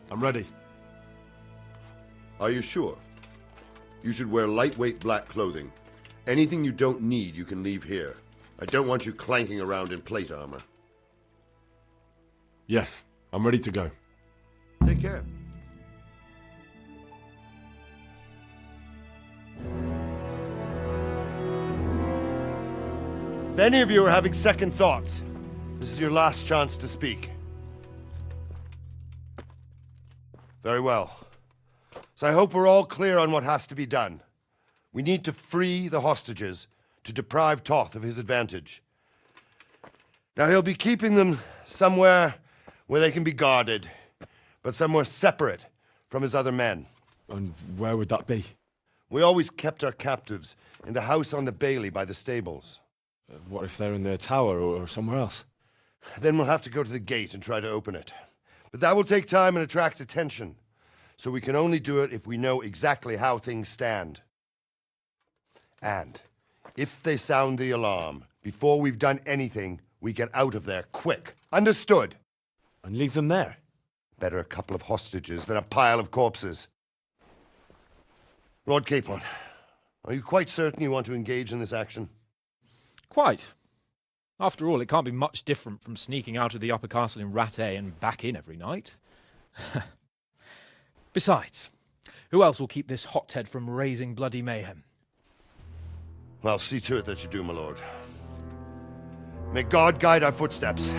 I'm ready. Are you sure? You should wear lightweight black clothing. Anything you don't need, you can leave here. I don't want you clanking around in plate armor. Yes, I'm ready to go. Take care. If any of you are having second thoughts, this is your last chance to speak. Very well. So I hope we're all clear on what has to be done. We need to free the hostages to deprive Toth of his advantage. Now he'll be keeping them somewhere where they can be guarded, but somewhere separate from his other men. And where would that be? We always kept our captives in the house on the Bailey by the stables. What if they're in their tower or somewhere else? Then we'll have to go to the gate and try to open it. But that will take time and attract attention. So we can only do it if we know exactly how things stand. And if they sound the alarm, before we've done anything, we get out of there quick. Understood? And leave them there? Better a couple of hostages than a pile of corpses. Lord Capon, are you quite certain you want to engage in this action? Quite. After all, it can't be much different from sneaking out of the upper castle in Rattay and back in every night. Besides, who else will keep this hothead from raising bloody mayhem? Well, see to it that you do, my lord. May God guide our footsteps.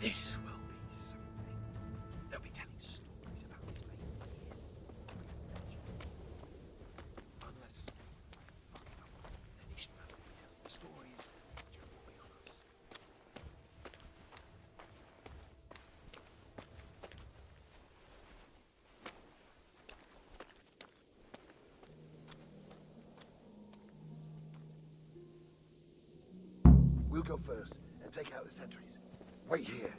This will be something. They'll be telling stories about this place for years. Unless I fuck up, then Nічnьyi will be telling the stories. You will be on us. We'll go first and take out the sentries. Wait here.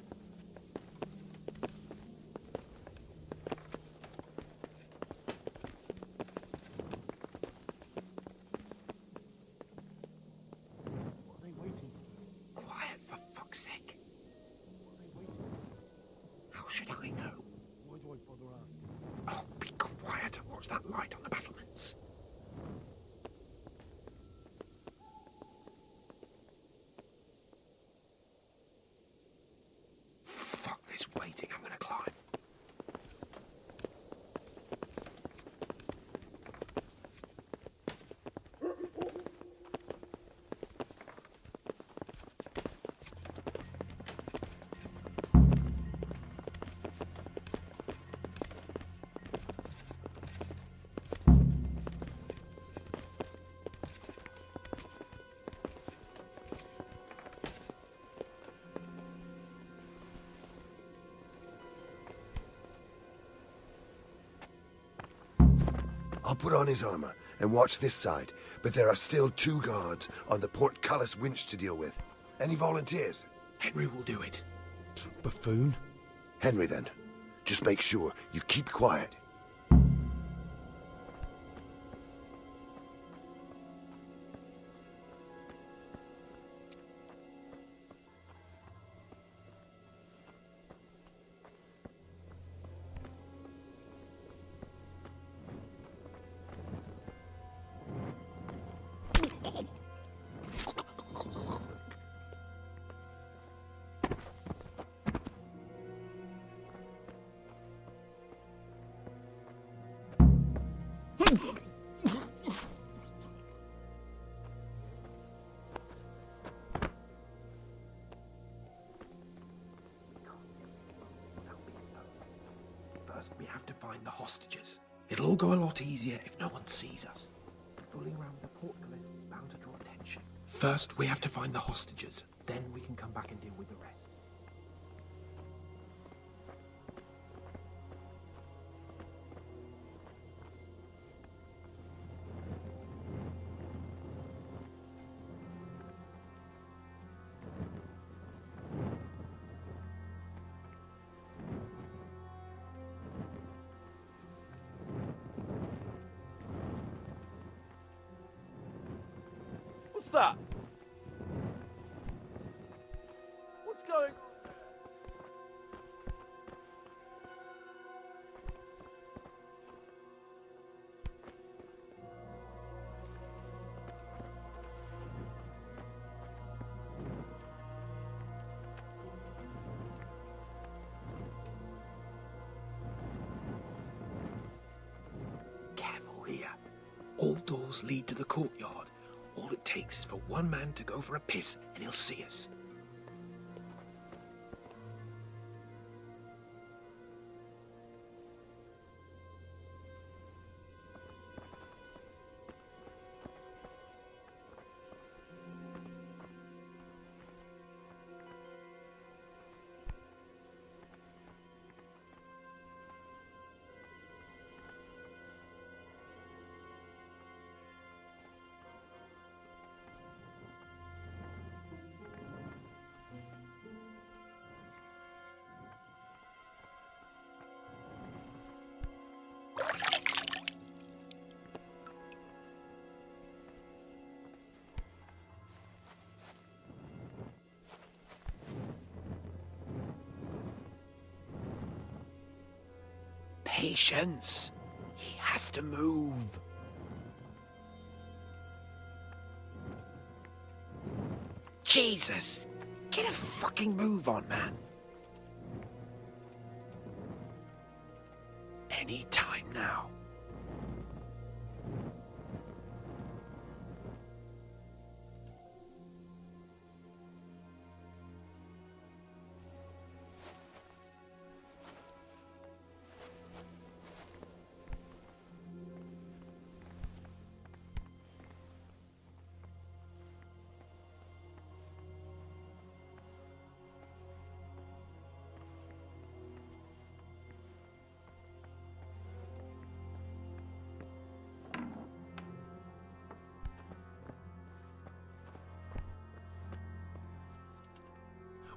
What are they waiting for? Quiet, for fuck's sake. How should I know? Why do I bother asking? Oh, be quiet and watch that light on the battlements. Fuck this waiting, I'm gonna climb. I'll put on his armor and watch this side, but there are still 2 guards on the portcullis winch to deal with. Any volunteers? Henry will do it. Buffoon? Henry, then. Just make sure you keep quiet. First, we have to find the hostages. It'll all go a lot easier if no one sees us. Fooling around the portcullis is bound to draw attention. First, we have to find the hostages. Then we can come back and deal with the rest. What's that? What's going on? Careful here. All doors lead to the courtyard. All it takes is for one man to go for a piss and he'll see us. Patience. He has to move. Jesus! Get a fucking move on, man. Any time now.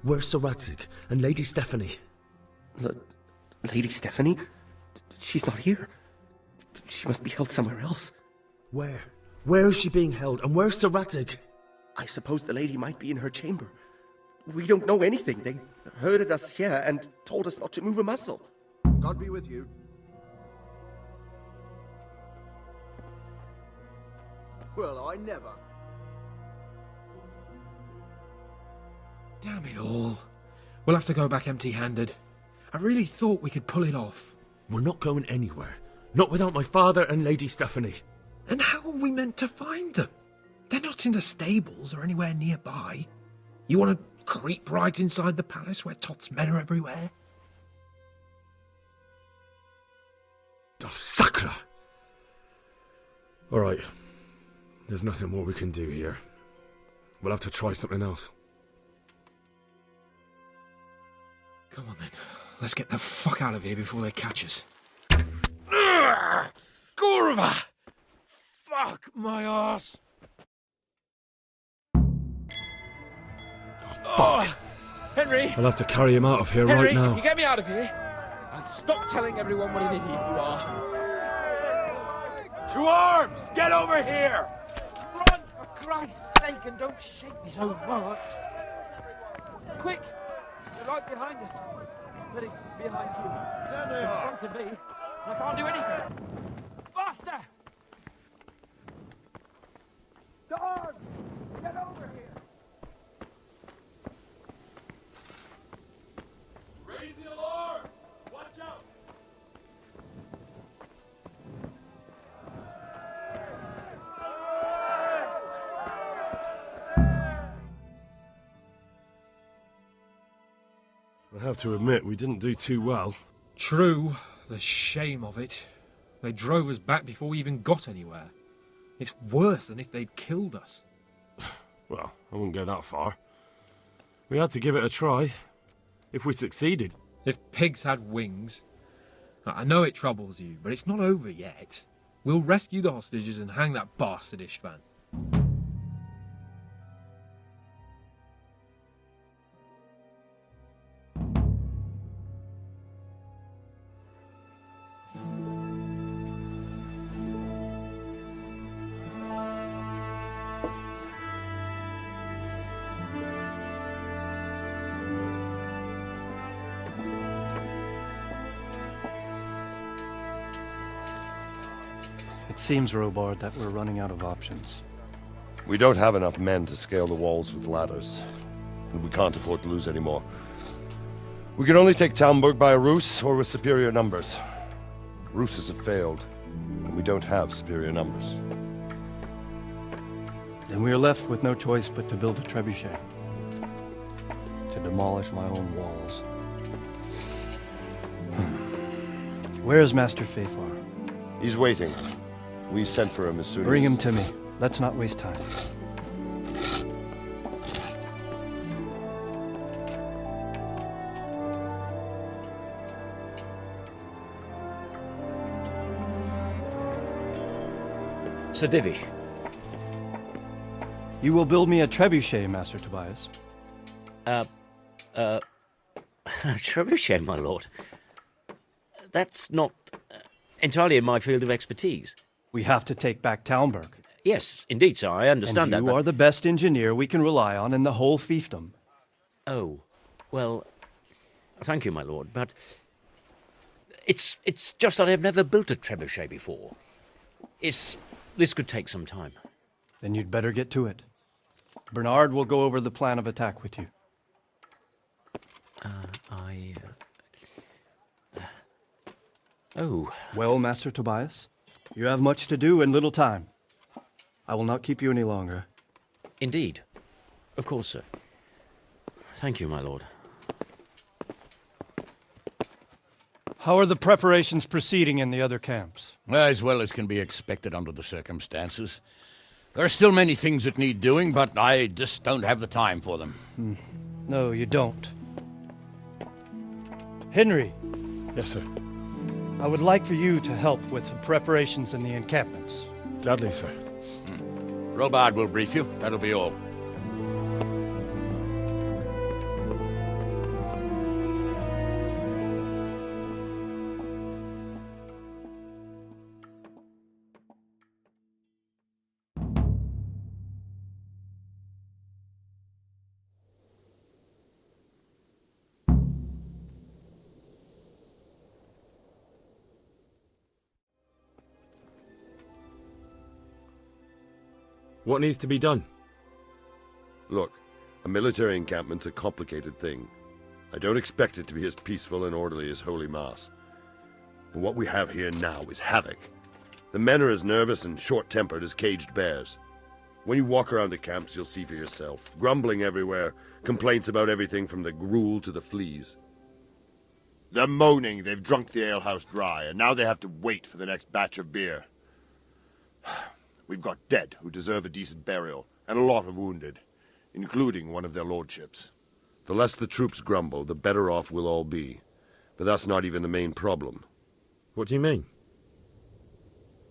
Where's Sir Radzig and Lady Stephanie? Lady Stephanie? She's not here. She must be held somewhere else. Where? Where is she being held? And where's Sir Radzig? I suppose the lady might be in her chamber. We don't know anything. They herded us here and told us not to move a muscle. God be with you. Well, I never. Damn it all. We'll have to go back empty-handed. I really thought we could pull it off. We're not going anywhere. Not without my father and Lady Stephanie. And how are we meant to find them? They're not in the stables or anywhere nearby. You want to creep right inside the palace where Tot's men are everywhere? Oh, Sakra! Alright. There's nothing more we can do here. We'll have to try something else. Come on then. Let's get the fuck out of here before they catch us. Kurva! Fuck my ass! Fuck! Henry! I'll have to carry him out of here Henry, right now. you get me out of here, and stop telling everyone what an idiot you are. To arms! Get over here! Run, for Christ's sake, and don't shake me so much. Quick! They're right behind us. But it's behind you. There they In are. front of me. And I can't do anything. Faster! To arms! Get over here! Raise the alarm! Watch out! I have to admit, we didn't do too well. True, the shame of it. They drove us back before we even got anywhere. It's worse than if they'd killed us. Well, I wouldn't go that far. We had to give it a try. If we succeeded. If pigs had wings... I know it troubles you, but it's not over yet. We'll rescue the hostages and hang that bastard Istvan. It seems, Robard, that we're running out of options. We don't have enough men to scale the walls with ladders, and we can't afford to lose any more. We can only take Tamberဃ by a ruse or with superior numbers. Ruses have failed, and we don't have superior numbers. Then we are left with no choice but to build a trebuchet. To demolish my own walls. Where is Master Fafar? He's waiting. We sent for him as soon as... Bring him to me. Let's not waste time. Sir Divish. You will build me a trebuchet, Master Tobias. Trebuchet, my lord. That's not entirely in my field of expertise. We have to take back Tamberဃ. Yes, indeed, sir, I understand and that. you are the best engineer we can rely on in the whole fiefdom. Oh, well, thank you, my lord, but it's just that I've never built a trebuchet before. This could take some time. Then you'd better get to it. Bernard will go over the plan of attack with you. Oh. Well, Master Tobias, you have much to do and little time. I will not keep you any longer. Indeed. Of course, sir. Thank you, my lord. How are the preparations proceeding in the other camps? As well as can be expected under the circumstances. There are still many things that need doing, but I just don't have the time for them. No, you don't. Henry. Yes, sir. I would like for you to help with the preparations in the encampments. Gladly, sir. Robard will brief you. That'll be all. What needs to be done? Look, a military encampment's a complicated thing. I don't expect it to be as peaceful and orderly as Holy Mass. But what we have here now is havoc. The men are as nervous and short-tempered as caged bears. When you walk around the camps, you'll see for yourself. Grumbling everywhere, complaints about everything from the gruel to the fleas. They're moaning they've drunk the alehouse dry, and now they have to wait for the next batch of beer. We've got dead who deserve a decent burial, and a lot of wounded, including one of their lordships. The less the troops grumble, the better off we'll all be. But that's not even the main problem. What do you mean?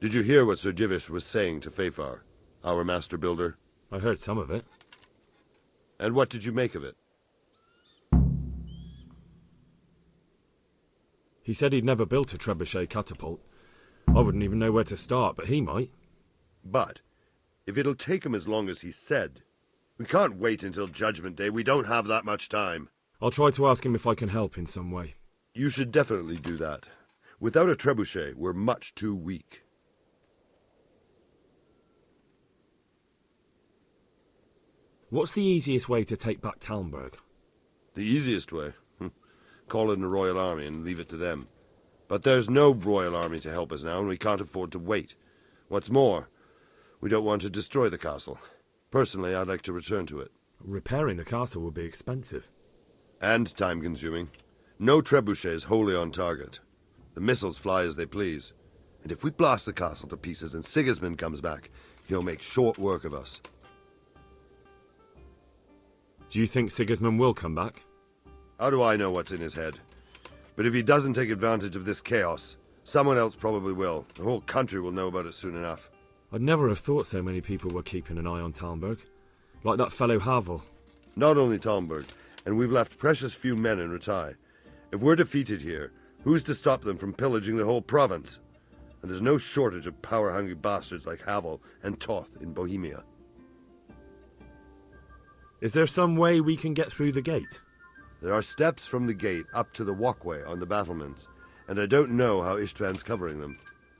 Did you hear what Sir Divish was saying to Fafar, our master builder? I heard some of it. And what did you make of it? He said he'd never built a trebuchet catapult. I wouldn't even know where to start, but he might. But, if it'll take him as long as he said, we can't wait until Judgment Day. We don't have that much time. I'll try to ask him if I can help in some way. You should definitely do that. Without a trebuchet, we're much too weak. What's the easiest way to take back Tamberဃ? The easiest way? Call in the Royal Army and leave it to them. But there's no Royal Army to help us now, and we can't afford to wait. What's more, we don't want to destroy the castle. Personally, I'd like to return to it. Repairing the castle would be expensive. And time-consuming. No trebuchet is wholly on target. The missiles fly as they please. And if we blast the castle to pieces and Sigismund comes back, he'll make short work of us. Do you think Sigismund will come back? How do I know what's in his head? But if he doesn't take advantage of this chaos, someone else probably will. The whole country will know about it soon enough. I'd never have thought so many people were keeping an eye on Tamberဃ. Like that fellow Havel. Not only Tamberဃ, and we've left precious few men in Ratai. If we're defeated here, who's to stop them from pillaging the whole province? And there's no shortage of power-hungry bastards like Havel and Toth in Bohemia. Is there some way we can get through the gate? There are steps from the gate up to the walkway on the battlements, and I don't know how Istvan's covering them.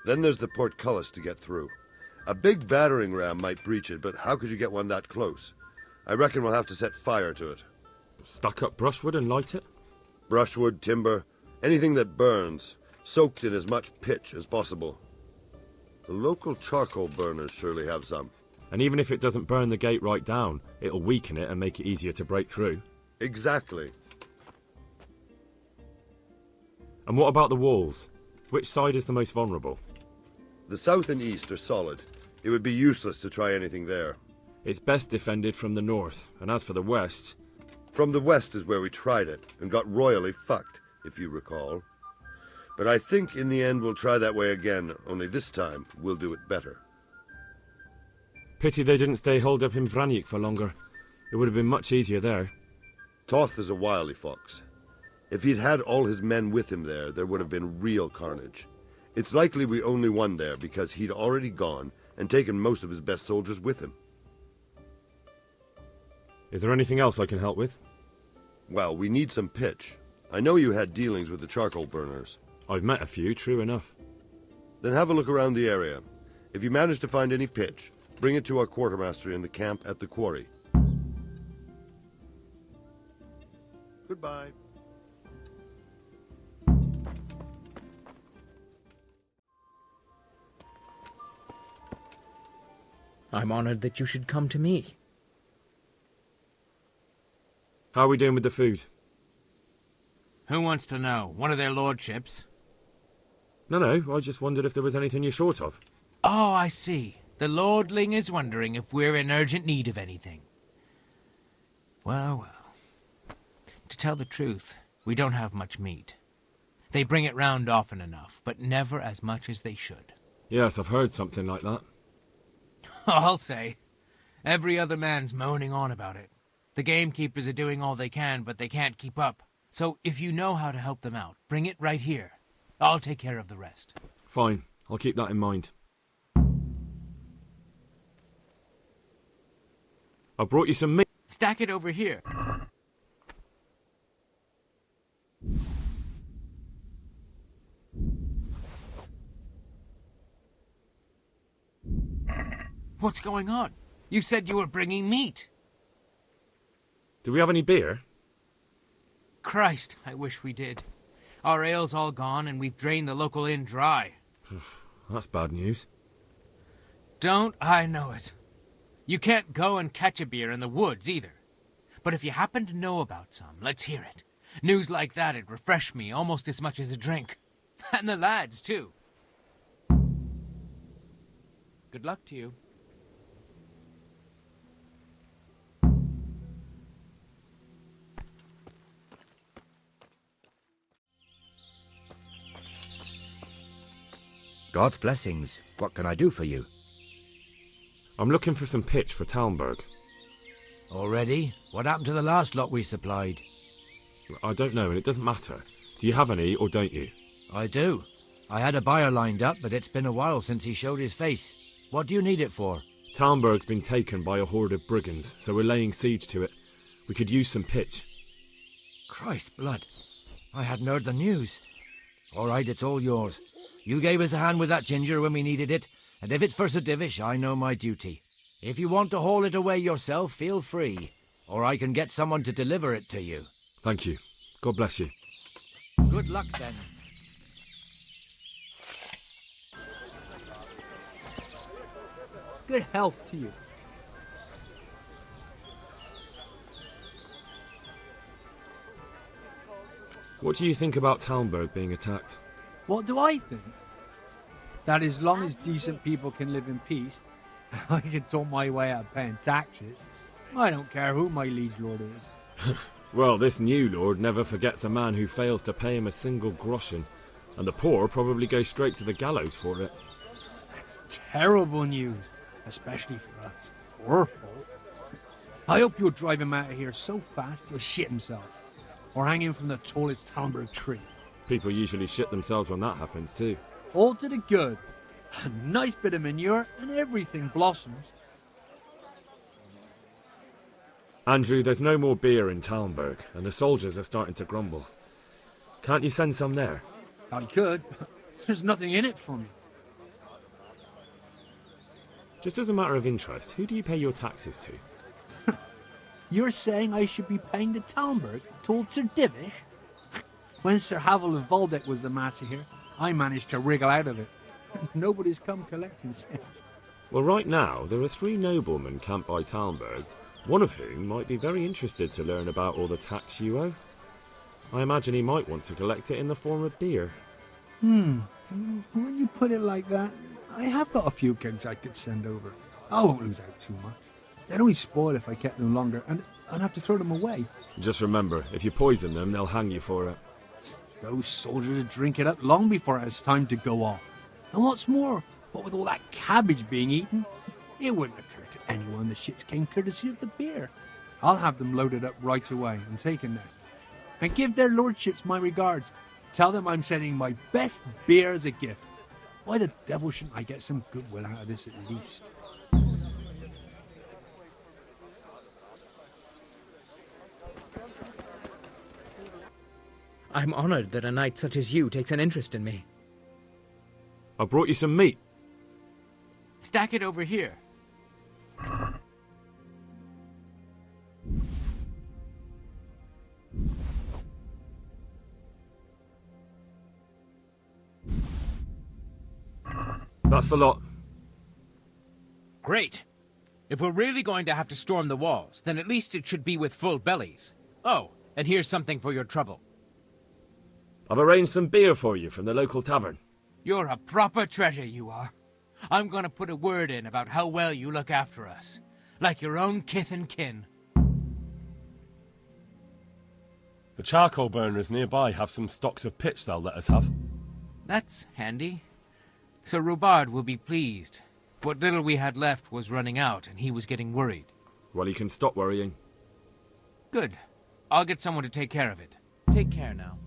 Then there's the portcullis to get through. A big battering ram might breach it, but how could you get one that close? I reckon we'll have to set fire to it. Stuck up brushwood and light it? Brushwood, timber, anything that burns, soaked in as much pitch as possible. The local charcoal burners surely have some. And even if it doesn't burn the gate right down, it'll weaken it and make it easier to break through. Exactly. And what about the walls? Which side is the most vulnerable? The south and east are solid. It would be useless to try anything there. It's best defended from the north, and as for the west... From the west is where we tried it, and got royally fucked, if you recall. But I think in the end we'll try that way again, only this time we'll do it better. Pity they didn't stay holed up in Vranic for longer. It would have been much easier there. Toth is a wily fox. If he'd had all his men with him there would have been real carnage. It's likely we only won there because he'd already gone and taken most of his best soldiers with him. Is there anything else I can help with? Well, we need some pitch. I know you had dealings with the charcoal burners. I've met a few, true enough. Then have a look around the area. If you manage to find any pitch, bring it to our quartermaster in the camp at the quarry. Goodbye. I'm honored that you should come to me. How are we doing with the food? Who wants to know? One of their lordships? No, I just wondered if there was anything you're short of. Oh, I see. The lordling is wondering if we're in urgent need of anything. Well. To tell the truth, we don't have much meat. They bring it round often enough, but never as much as they should. Yes, I've heard something like that. I'll say. Every other man's moaning on about it. The gamekeepers are doing all they can, but they can't keep up. So if you know how to help them out, bring it right here. I'll take care of the rest. Fine, I'll keep that in mind. I brought you some meat. Stack it over here. What's going on? You said you were bringing meat. Do we have any beer? Christ, I wish we did. Our ale's all gone and we've drained the local inn dry. That's bad news. Don't I know it? You can't go and catch a beer in the woods either. But if you happen to know about some, let's hear it. News like that'd refresh me almost as much as a drink. And the lads, too. Good luck to you. God's blessings. What can I do for you? I'm looking for some pitch for Tamberဃu. Already? What happened to the last lot we supplied? I don't know, and it doesn't matter. Do you have any, or don't you? I do. I had a buyer lined up, but it's been a while since he showed his face. What do you need it for? Tambergh's been taken by a horde of brigands, so we're laying siege to it. We could use some pitch. Christ blood. I hadn't heard the news. All right, it's all yours. You gave us a hand with that ginger when we needed it, and if it's for Sir Divish, I know my duty. If you want to haul it away yourself, feel free, or I can get someone to deliver it to you. Thank you. God bless you. Good luck, then. Good health to you. What do you think about Tamberဃu being attacked? What do I think? That as long as decent people can live in peace, and I can talk my way out of paying taxes, I don't care who my liege lord is. Well, this new lord never forgets a man who fails to pay him a single groschen, and the poor probably go straight to the gallows for it. That's terrible news, especially for us poor folk. I hope you'll drive him out of here so fast he'll shit himself, or hang him from the tallest Tamberဃu tree. People usually shit themselves when that happens too. All to the good. A nice bit of manure and everything blossoms. Andrew, there's no more beer in Tamberဃu, and the soldiers are starting to grumble. Can't you send some there? I could, but there's nothing in it for me. Just as a matter of interest, who do you pay your taxes to? You're saying I should be paying the Tamberဃ told Sir Divish? When Sir Havel of Waldeck was the master here, I managed to wriggle out of it. Nobody's come collecting since. Well, right now, there are 3 noblemen camped by Tamberဃ, one of whom might be very interested to learn about all the tax you owe. I imagine he might want to collect it in the form of beer. When you put it like that, I have got a few kegs I could send over. I won't lose out too much. They'd only spoil if I kept them longer, and I'd have to throw them away. Just remember, if you poison them, they'll hang you for it. Those soldiers would drink it up long before it has time to go off. And what's more, what with all that cabbage being eaten, it wouldn't occur to anyone the shits came courtesy of the beer. I'll have them loaded up right away and taken there. And give their lordships my regards. Tell them I'm sending my best beer as a gift. Why the devil shouldn't I get some goodwill out of this at least? I'm honored that a knight such as you takes an interest in me. I brought you some meat. Stack it over here. That's the lot. Great. If we're really going to have to storm the walls, then at least it should be with full bellies. Oh, and here's something for your trouble. I've arranged some beer for you from the local tavern. You're a proper treasure, you are. I'm gonna put a word in about how well you look after us. Like your own kith and kin. The charcoal burners nearby have some stocks of pitch they'll let us have. That's handy. Sir Robard will be pleased. What little we had left was running out, and he was getting worried. Well, you can stop worrying. Good. I'll get someone to take care of it. Take care now.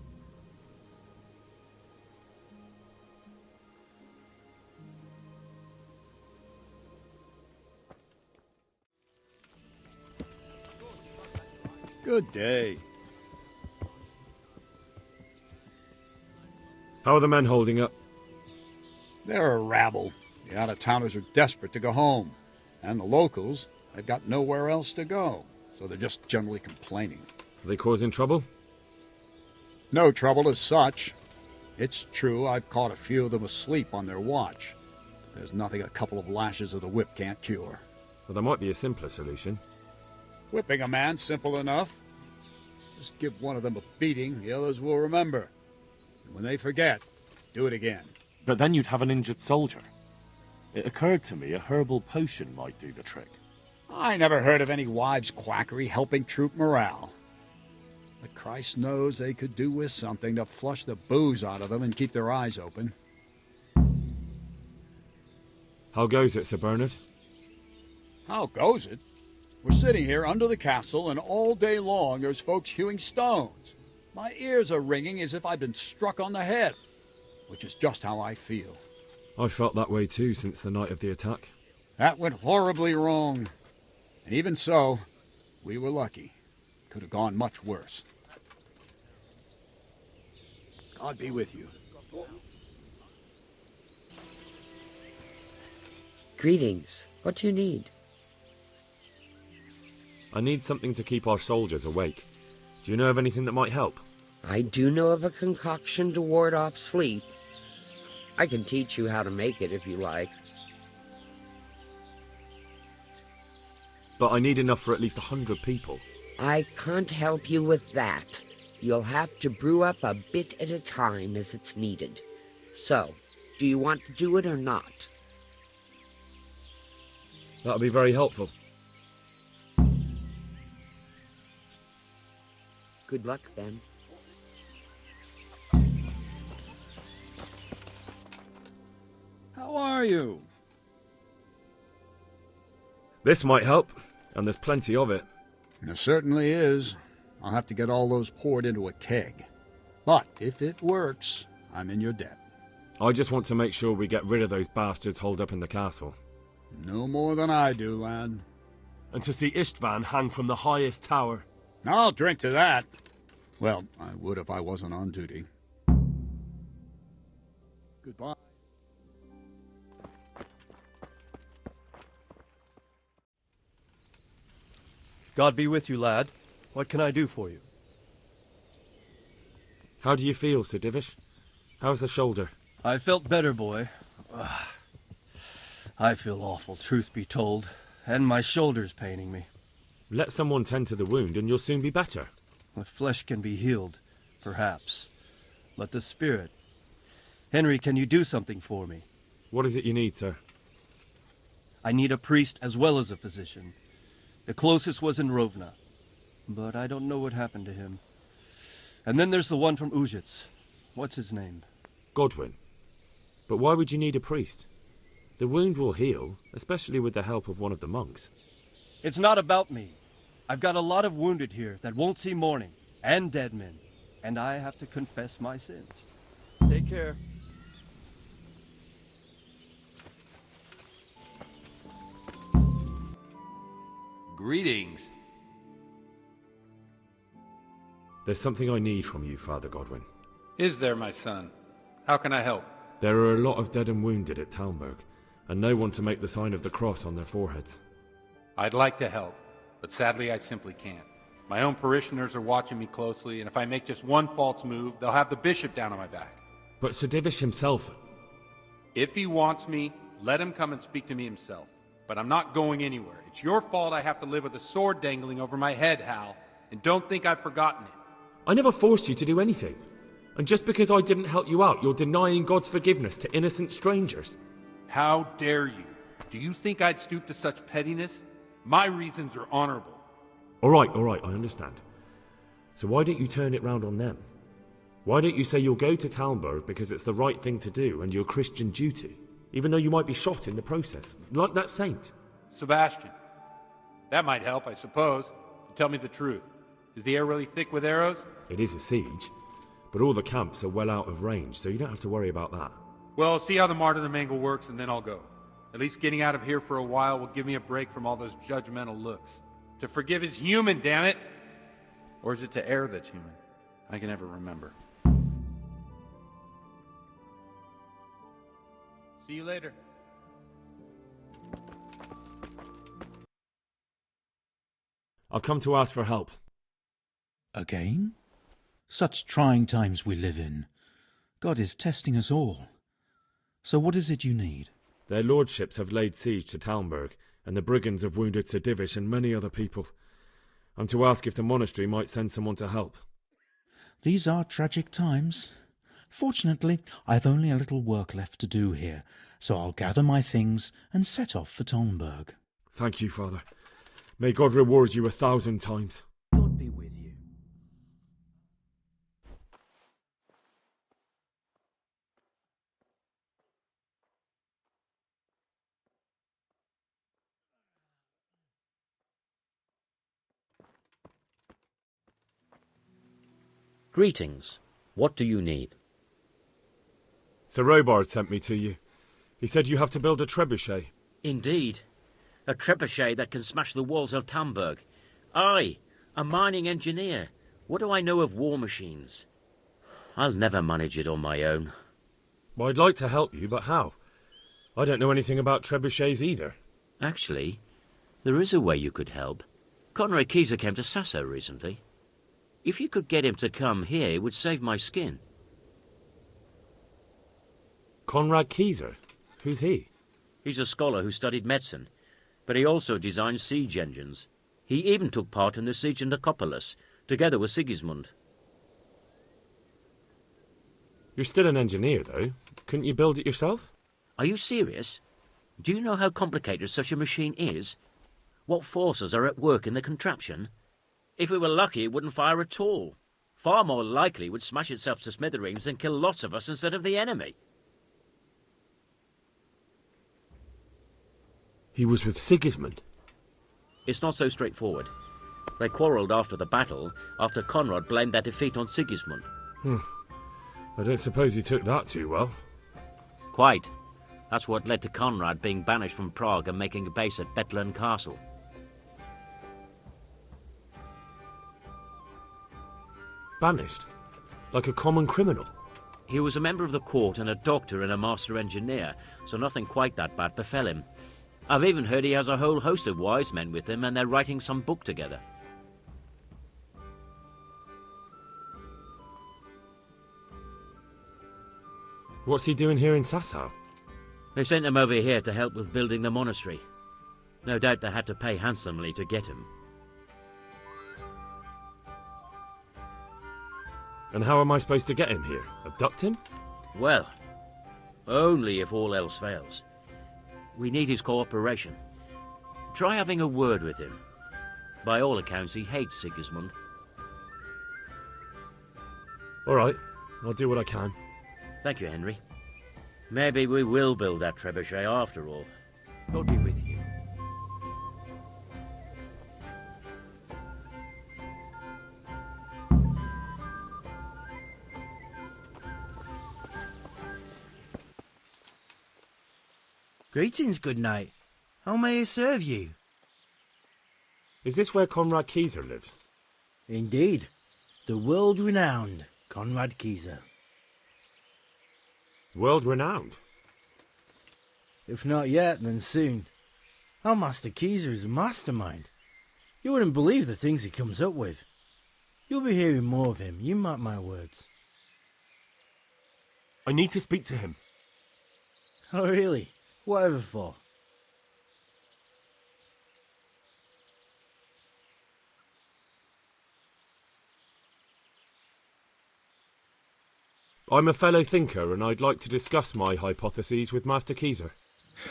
Good day. How are the men holding up? They're a rabble. The out-of-towners are desperate to go home. And the locals, they've got nowhere else to go. So they're just generally complaining. Are they causing trouble? No trouble as such. It's true I've caught a few of them asleep on their watch. There's nothing a couple of lashes of the whip can't cure. Well, there might be a simpler solution. Whipping a man, simple enough. Just give one of them a beating, the others will remember. And when they forget, do it again. But then you'd have an injured soldier. It occurred to me a herbal potion might do the trick. I never heard of any wives' quackery helping troop morale. But Christ knows they could do with something to flush the booze out of them and keep their eyes open. How goes it, Sir Bernard? How goes it? We're sitting here under the castle, and all day long there's folks hewing stones. My ears are ringing as if I'd been struck on the head, which is just how I feel. I felt that way too since the night of the attack. That went horribly wrong. And even so, we were lucky. Could have gone much worse. God be with you. Greetings. What do you need? I need something to keep our soldiers awake. Do you know of anything that might help? I do know of a concoction to ward off sleep. I can teach you how to make it if you like. But I need enough for at least 100 people. I can't help you with that. You'll have to brew up a bit at a time as it's needed. So, do you want to do it or not? That'll be very helpful. Good luck, then. How are you? This might help, and there's plenty of it. There certainly is. I'll have to get all those poured into a keg. But if it works, I'm in your debt. I just want to make sure we get rid of those bastards holed up in the castle. No more than I do, lad. And to see Istvan hang from the highest tower. I'll drink to that. Well, I would if I wasn't on duty. Goodbye. God be with you, lad. What can I do for you? How do you feel, Sir Divish? How's the shoulder? I felt better, boy. I feel awful, truth be told, and my shoulder's paining me. Let someone tend to the wound and you'll soon be better. The flesh can be healed, perhaps, but the spirit... Henry, can you do something for me? What is it you need, sir? I need a priest as well as a physician. The closest was in Rovna, but I don't know what happened to him. And then there's the one from Ujits. What's his name? Godwin. But why would you need a priest? The wound will heal, especially with the help of one of the monks. It's not about me. I've got a lot of wounded here that won't see morning, and dead men, and I have to confess my sins. Take care. Greetings. There's something I need from you, Father Godwin. Is there, my son? How can I help? There are a lot of dead and wounded at Tamberဃu, and no one to make the sign of the cross on their foreheads. I'd like to help, but sadly I simply can't. My own parishioners are watching me closely, and if I make just one false move, they'll have the bishop down on my back. But Sir Divish himself... If he wants me, let him come and speak to me himself. But I'm not going anywhere. It's your fault I have to live with a sword dangling over my head, Hal, and don't think I've forgotten it. I never forced you to do anything. And just because I didn't help you out, you're denying God's forgiveness to innocent strangers. How dare you? Do you think I'd stoop to such pettiness? My reasons are honorable. All right, I understand. So why don't you turn it round on them? Why don't you say you'll go to Tamberဃu because it's the right thing to do and your Christian duty, even though you might be shot in the process, like that saint? Sebastian. That might help, I suppose. But tell me the truth. Is the air really thick with arrows? It is a siege, but all the camps are well out of range, so you don't have to worry about that. Well, see how the martyrdom angle works, and then I'll go. At least getting out of here for a while will give me a break from all those judgmental looks. To forgive is human, damn it! Or is it to err that's human? I can never remember. See you later. I've come to ask for help. Again? Such trying times we live in. God is testing us all. So what is it you need? Their lordships have laid siege to Tamberဃu, and the brigands have wounded Sir Divish and many other people. I'm to ask if the monastery might send someone to help. These are tragic times. Fortunately, I've only a little work left to do here, so I'll gather my things and set off for Tamberဃu. Thank you, Father. May God reward you 1,000 times. God be with you. Greetings. What do you need? Sir Robard sent me to you. He said you have to build a trebuchet. Indeed. A trebuchet that can smash the walls of Tamberဃu. I, a mining engineer. What do I know of war machines? I'll never manage it on my own. Well, I'd like to help you, but how? I don't know anything about trebuchets either. Actually, there is a way you could help. Conrad Kaiser came to Sasso recently. If you could get him to come here, it would save my skin. Conrad Kaiser? Who's he? He's a scholar who studied medicine, but he also designed siege engines. He even took part in the siege of Nicopolis, together with Sigismund. You're still an engineer, though. Couldn't you build it yourself? Are you serious? Do you know how complicated such a machine is? What forces are at work in the contraption? If we were lucky, it wouldn't fire at all. Far more likely it would smash itself to smithereens and kill lots of us instead of the enemy. He was with Sigismund. It's not so straightforward. They quarrelled after the battle, after Conrad blamed their defeat on Sigismund. I don't suppose he took that too well. Quite. That's what led to Conrad being banished from Prague and making a base at Betlen Castle. Banished? Like a common criminal? He was a member of the court and a doctor and a master engineer, so nothing quite that bad befell him. I've even heard he has a whole host of wise men with him and they're writing some book together. What's he doing here in Sasau? They sent him over here to help with building the monastery. No doubt they had to pay handsomely to get him. And how am I supposed to get him here? Abduct him? Well, only if all else fails. We need his cooperation. Try having a word with him. By all accounts, he hates Sigismund. All right, I'll do what I can. Thank you, Henry. Maybe we will build that trebuchet after all. God be with you. Greetings, good knight. How may I serve you? Is this where Conrad Kaiser lives? Indeed. The world-renowned Conrad Kaiser. World-renowned? If not yet, then soon. Our Master Kaiser is a mastermind. You wouldn't believe the things he comes up with. You'll be hearing more of him, you mark my words. I need to speak to him. Oh, really? Whatever for? I'm a fellow thinker and I'd like to discuss my hypotheses with Master Kaiser.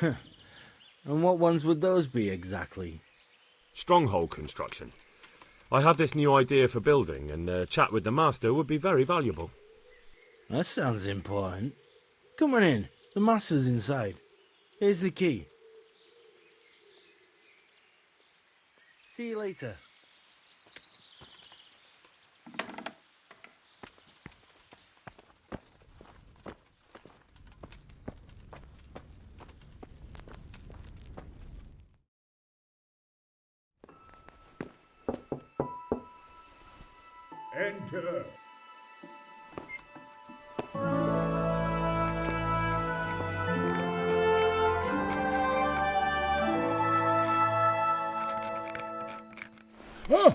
And what ones would those be exactly? Stronghold construction. I have this new idea for building and a chat with the Master would be very valuable. That sounds important. Come on in. The Master's inside. Here's the key. See you later. Enter. Huh?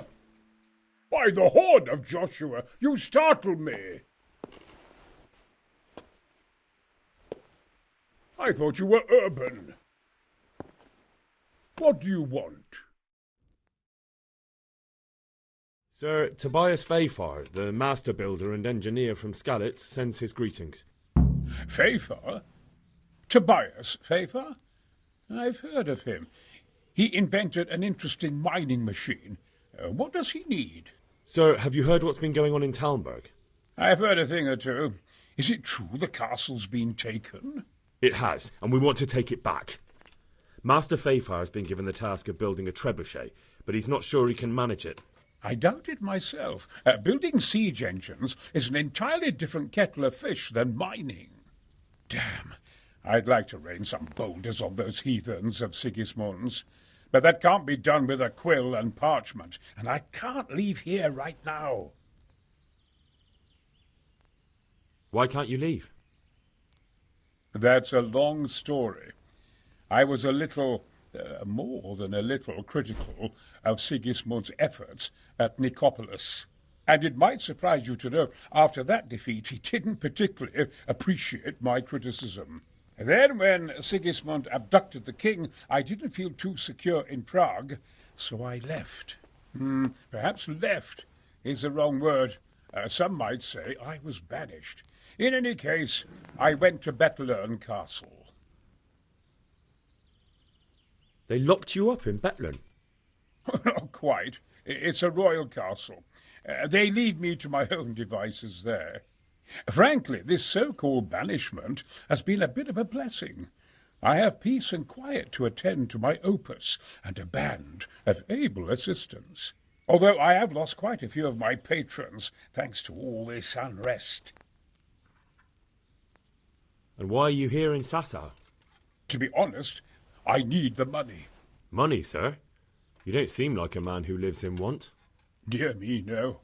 By the horn of Joshua, you startled me. I thought you were urban. What do you want? Sir Tobias Fafar, the master builder and engineer from Skalitz, sends his greetings. Fafar? Tobias Fafar? I've heard of him. He invented an interesting mining machine. What does he need? Sir, have you heard what's been going on in Tamberဃu? I've heard a thing or two. Is it true the castle's been taken? It has, and we want to take it back. Master Fafar has been given the task of building a trebuchet, but he's not sure he can manage it. I doubt it myself. Building siege engines is an entirely different kettle of fish than mining. Damn, I'd like to rain some boulders on those heathens of Sigismund's. But that can't be done with a quill and parchment, and I can't leave here right now. Why can't you leave? That's a long story. I was a little, more than a little, critical of Sigismund's efforts at Nicopolis. And it might surprise you to know, after that defeat, he didn't particularly appreciate my criticism. Then, when Sigismund abducted the king, I didn't feel too secure in Prague, so I left. Perhaps left is the wrong word. Some might say I was banished. In any case, I went to Bethlern Castle. They locked you up in Bethlern? Not quite. It's a royal castle. They leave me to my own devices there. Frankly, this so-called banishment has been a bit of a blessing. I have peace and quiet to attend to my opus and a band of able assistants. Although I have lost quite a few of my patrons, thanks to all this unrest. And why are you here in Sasau? To be honest, I need the money. Money, sir? You don't seem like a man who lives in want. Dear me, no.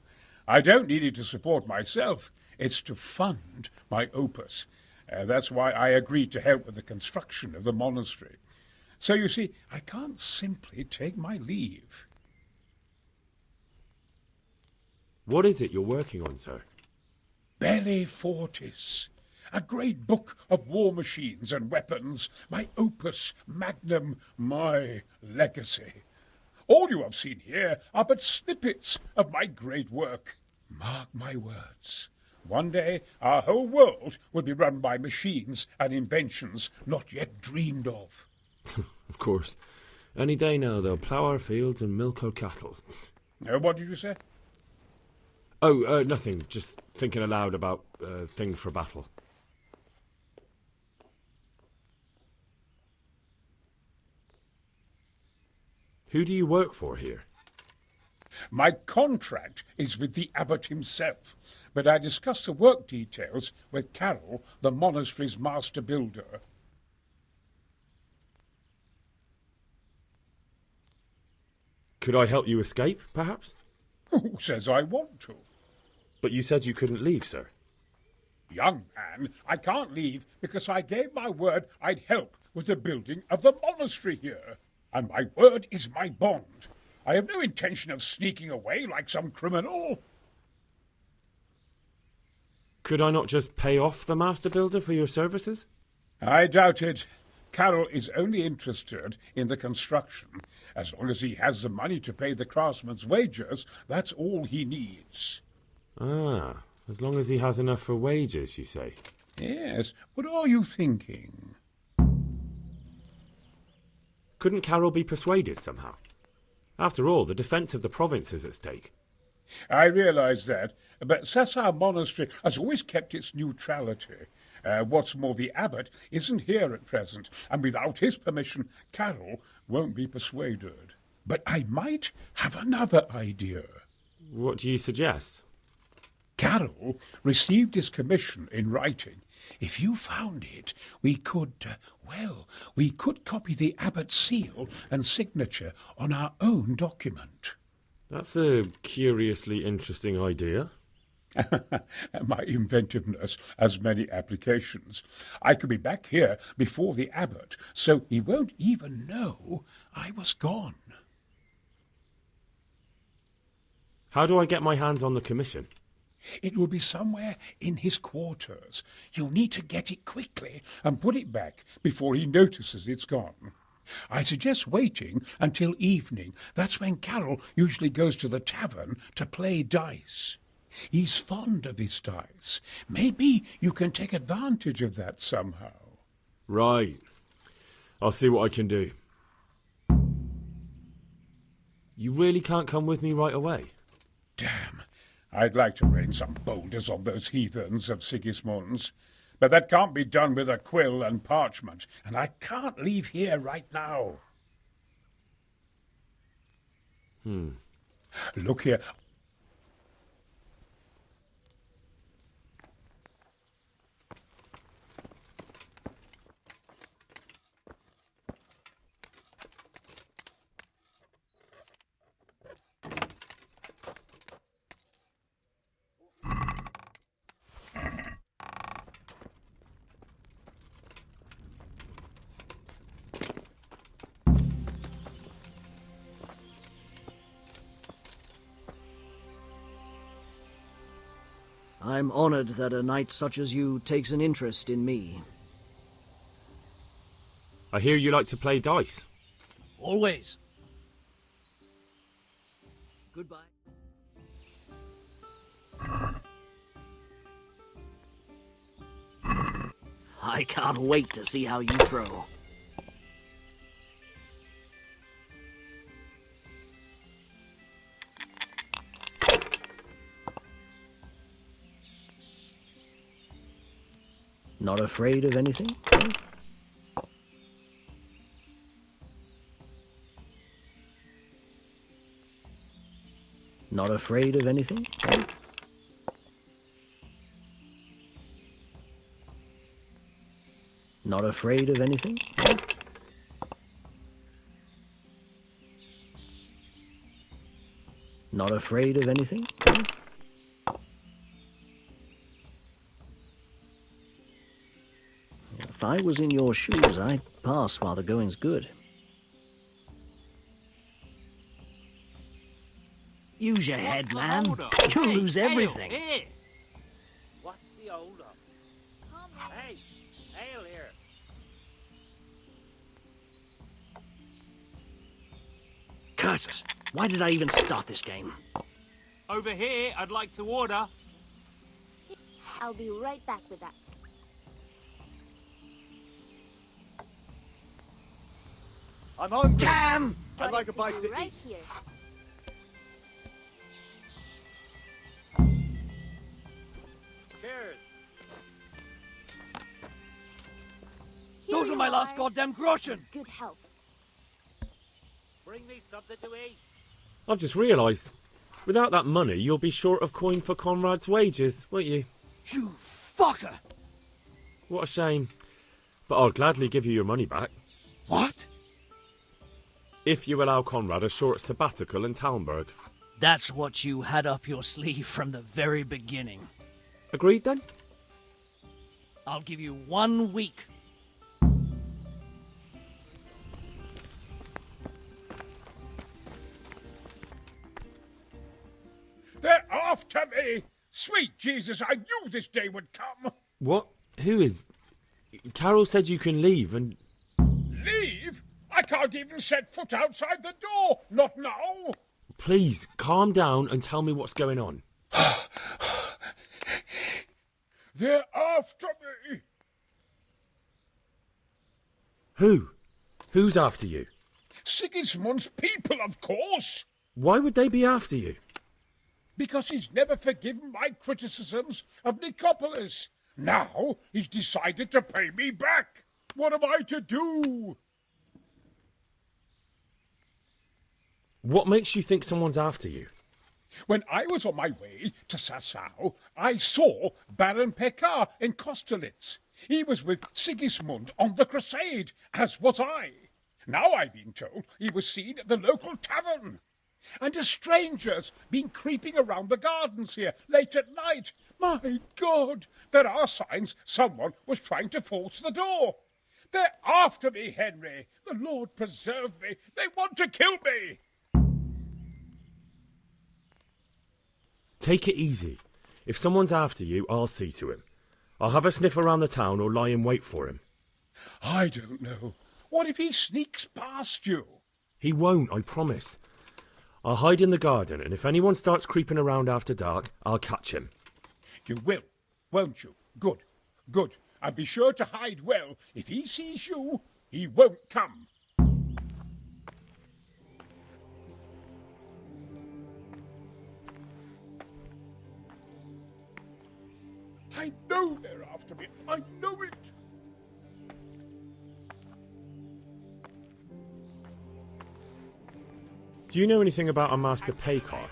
I don't need it to support myself. It's to fund my opus. That's why I agreed to help with the construction of the monastery. So you see, I can't simply take my leave. What is it you're working on, sir? Belli Fortis, a great book of war machines and weapons, my opus magnum, my legacy. All you have seen here are but snippets of my great work. Mark my words. One day our whole world will be run by machines and inventions not yet dreamed of. Of course. Any day now they'll plough our fields and milk our cattle. What did you say? Oh, nothing. Just thinking aloud about things for battle. Who do you work for here? My contract is with the abbot himself, but I discuss the work details with Carol, the monastery's master builder. Could I help you escape, perhaps? Who says I want to? But you said you couldn't leave, sir. Young man, I can't leave because I gave my word I'd help with the building of the monastery here. And my word is my bond. I have no intention of sneaking away like some criminal. Could I not just pay off the master builder for your services? I doubt it. Carol is only interested in the construction. As long as he has the money to pay the craftsman's wages, that's all he needs. Ah, as long as he has enough for wages, you say? Yes. What are you thinking? Couldn't Carol be persuaded somehow? After all, the defence of the province is at stake. I realise that, but Sessar Monastery has always kept its neutrality. What's more, the abbot isn't here at present, and without his permission, Carol won't be persuaded. But I might have another idea. What do you suggest? Carol received his commission in writing. If you found it, we could copy the abbot's seal and signature on our own document. That's a curiously interesting idea. My inventiveness has many applications. I could be back here before the abbot, so he won't even know I was gone. How do I get my hands on the commission? It will be somewhere in his quarters. You'll need to get it quickly and put it back before he notices it's gone. I suggest waiting until evening. That's when Carol usually goes to the tavern to play dice. He's fond of his dice. Maybe you can take advantage of that somehow. Right. I'll see what I can do. You really can't come with me right away? Damn. I'd like to rain some boulders on those heathens of Sigismund's. But that can't be done with a quill and parchment, and I can't leave here right now. Look here. I'm honored that a knight such as you takes an interest in me. I hear you like to play dice. Always. Goodbye. I can't wait to see how you throw. Not afraid of anything? Not afraid of anything? Not afraid of anything? Not afraid of anything? If I was in your shoes, I'd pass while the going's good. Use your head, man. You'll lose everything. Here. What's the hold up? Hey, hail here. Curses. Why did I even start this game? Over here, I'd like to order. I'll be right back with that. I'm hungry. Damn! I'd like a bite to Right eat. here. Cheers. Those Here were my you last are. goddamn groschen. Good health. Bring me something to eat. I've just realised, without that money, you'll be short of coin for Conrad's wages, won't you? You fucker! What a shame. But I'll gladly give you your money back. What? If you allow Conrad a short sabbatical in Tamberဃu. That's what you had up your sleeve from the very beginning. Agreed then? I'll give you 1 week. They're after me! Sweet Jesus, I knew this day would come! What? Who is... Carol said you can leave and... Leave? I can't even set foot outside the door! Not now! Please, calm down and tell me what's going on. They're after me! Who? Who's after you? Sigismund's people, of course! Why would they be after you? Because he's never forgiven my criticisms of Nicopolis. Now he's decided to pay me back. What am I to do? What makes you think someone's after you? When I was on my way to Sassau, I saw Baron Pekar in Kostelitz. He was with Sigismund on the crusade, as was I. Now I've been told he was seen at the local tavern. And a stranger's been creeping around the gardens here late at night. My God, there are signs someone was trying to force the door. They're after me, Henry. The Lord preserve me. They want to kill me. Take it easy. If someone's after you, I'll see to him. I'll have a sniff around the town or lie in wait for him. I don't know. What if he sneaks past you? He won't, I promise. I'll hide in the garden, and if anyone starts creeping around after dark, I'll catch him. You will, won't you? Good, good. And be sure to hide well. If he sees you, he won't come. I know they're after me. I know it. Do you know anything about a Master Pekar?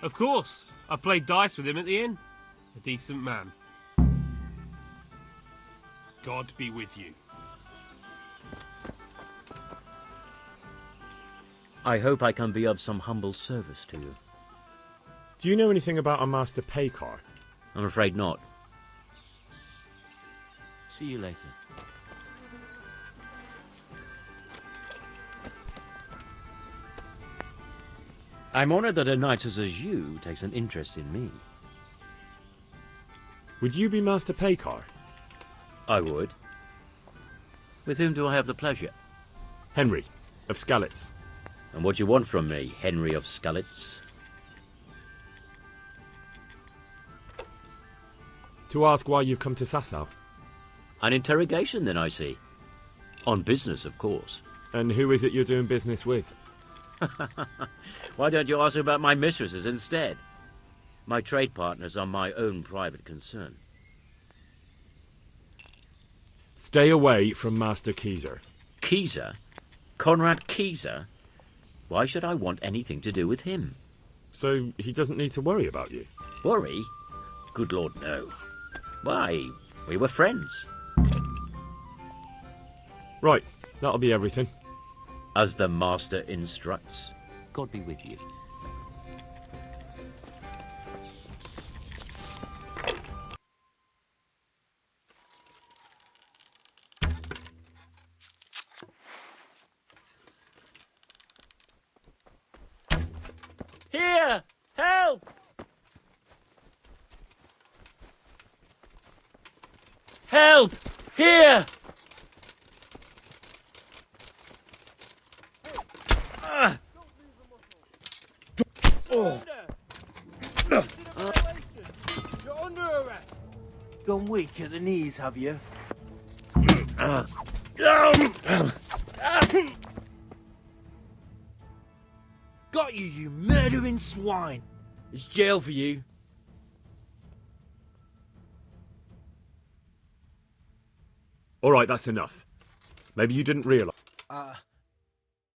Of course. I've played dice with him at the inn. A decent man. God be with you. I hope I can be of some humble service to you. Do you know anything about a Master Pekar? I'm afraid not. See you later. I'm honoured that a knight such as you takes an interest in me. Would you be Master Pekar? I would. With whom do I have the pleasure? Henry, of Skalitz. And what do you want from me, Henry of Skalitz? To ask why you've come to Sassau. An interrogation, then, I see. On business, of course. And who is it you're doing business with? Why don't you ask about my mistresses instead? My trade partners are my own private concern. Stay away from Master Kaiser. Kaiser? Conrad Kaiser? Why should I want anything to do with him? So he doesn't need to worry about you? Worry? Good Lord, no. Why, we were friends. Right, that'll be everything. As the master instructs. God be with you. Here! Help! Here! You're under arrest. Gone weak at the knees, have you? Got you, you murdering swine! It's jail for you. All right, that's enough. Maybe you didn't realise.